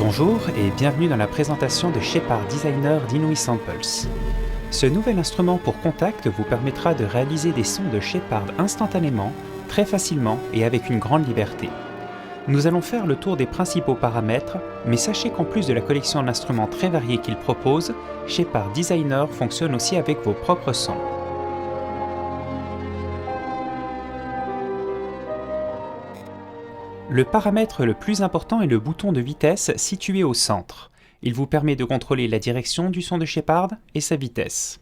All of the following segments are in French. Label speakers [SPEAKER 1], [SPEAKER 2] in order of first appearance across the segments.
[SPEAKER 1] Bonjour et bienvenue dans la présentation de Shepard Designer d'Inouï Samples. Ce nouvel instrument pour contact vous permettra de réaliser des sons de Shepard instantanément, très facilement et avec une grande liberté. Nous allons faire le tour des principaux paramètres, mais sachez qu'en plus de la collection d'instruments très variés qu'il propose, Shepard Designer fonctionne aussi avec vos propres sons. Le paramètre le plus important est le bouton de vitesse situé au centre. Il vous permet de contrôler la direction du son de Shepard et sa vitesse.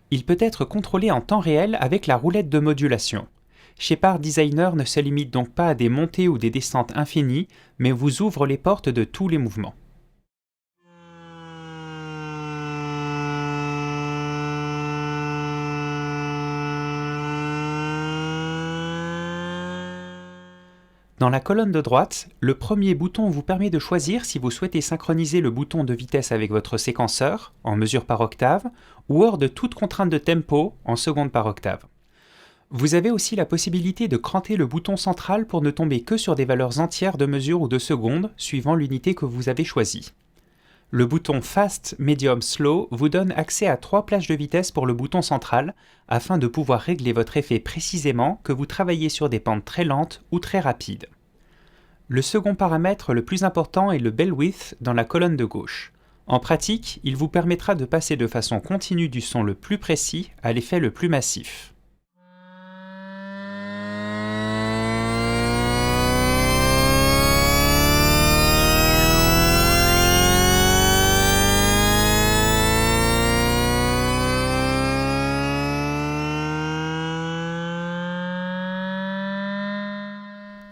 [SPEAKER 1] Il peut être contrôlé en temps réel avec la roulette de modulation. Shepard Designer ne se limite donc pas à des montées ou des descentes infinies, mais vous ouvre les portes de tous les mouvements. Dans la colonne de droite, le premier bouton vous permet de choisir si vous souhaitez synchroniser le bouton de vitesse avec votre séquenceur, en mesure par octave, ou hors de toute contrainte de tempo, en seconde par octave. Vous avez aussi la possibilité de cranter le bouton central pour ne tomber que sur des valeurs entières de mesure ou de seconde, suivant l'unité que vous avez choisie. Le bouton Fast, Medium, Slow vous donne accès à 3 plages de vitesse pour le bouton central, afin de pouvoir régler votre effet précisément que vous travaillez sur des pentes très lentes ou très rapides. Le second paramètre le plus important est le Bell Width dans la colonne de gauche. En pratique, il vous permettra de passer de façon continue du son le plus précis à l'effet le plus massif.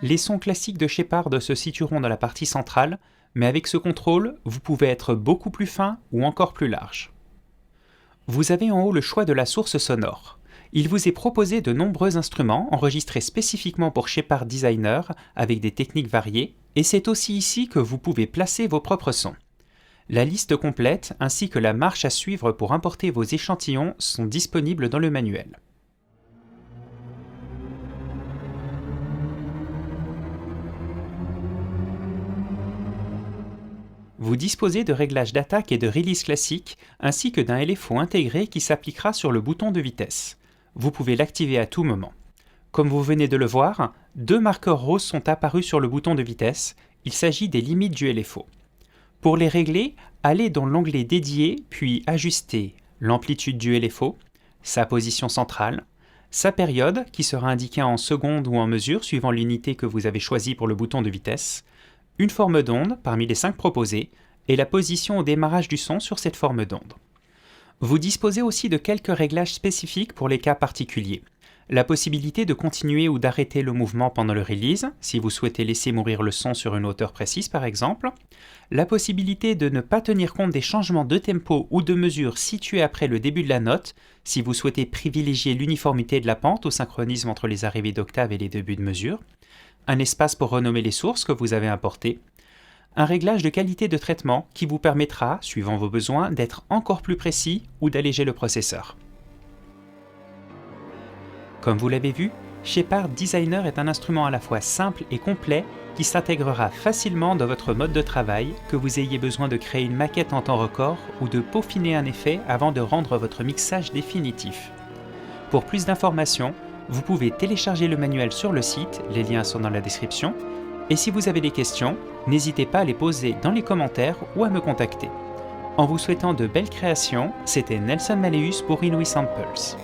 [SPEAKER 1] Les sons classiques de Shepard se situeront dans la partie centrale, mais avec ce contrôle, vous pouvez être beaucoup plus fin ou encore plus large. Vous avez en haut le choix de la source sonore. Il vous est proposé de nombreux instruments enregistrés spécifiquement pour Shepard Designer avec des techniques variées, et c'est aussi ici que vous pouvez placer vos propres sons. La liste complète ainsi que la marche à suivre pour importer vos échantillons sont disponibles dans le manuel. Vous disposez de réglages d'attaque et de release classique, ainsi que d'un LFO intégré qui s'appliquera sur le bouton de vitesse. Vous pouvez l'activer à tout moment. Comme vous venez de le voir, 2 marqueurs roses sont apparus sur le bouton de vitesse. Il s'agit des limites du LFO. Pour les régler, allez dans l'onglet dédié, puis ajustez l'amplitude du LFO, sa position centrale, sa période, qui sera indiquée en secondes ou en mesures suivant l'unité que vous avez choisie pour le bouton de vitesse, une forme d'onde parmi les 5 proposées, et la position au démarrage du son sur cette forme d'onde. Vous disposez aussi de quelques réglages spécifiques pour les cas particuliers. La possibilité de continuer ou d'arrêter le mouvement pendant le release, si vous souhaitez laisser mourir le son sur une hauteur précise par exemple. La possibilité de ne pas tenir compte des changements de tempo ou de mesure situés après le début de la note, si vous souhaitez privilégier l'uniformité de la pente au synchronisme entre les arrivées d'octave et les débuts de mesure. Un espace pour renommer les sources que vous avez importées, un réglage de qualité de traitement qui vous permettra, suivant vos besoins, d'être encore plus précis ou d'alléger le processeur. Comme vous l'avez vu, Shepard Designer est un instrument à la fois simple et complet qui s'intégrera facilement dans votre mode de travail, que vous ayez besoin de créer une maquette en temps record ou de peaufiner un effet avant de rendre votre mixage définitif. Pour plus d'informations, vous pouvez télécharger le manuel sur le site, les liens sont dans la description, et si vous avez des questions, n'hésitez pas à les poser dans les commentaires ou à me contacter. En vous souhaitant de belles créations, c'était Nelson Malleus pour Inouï Samples.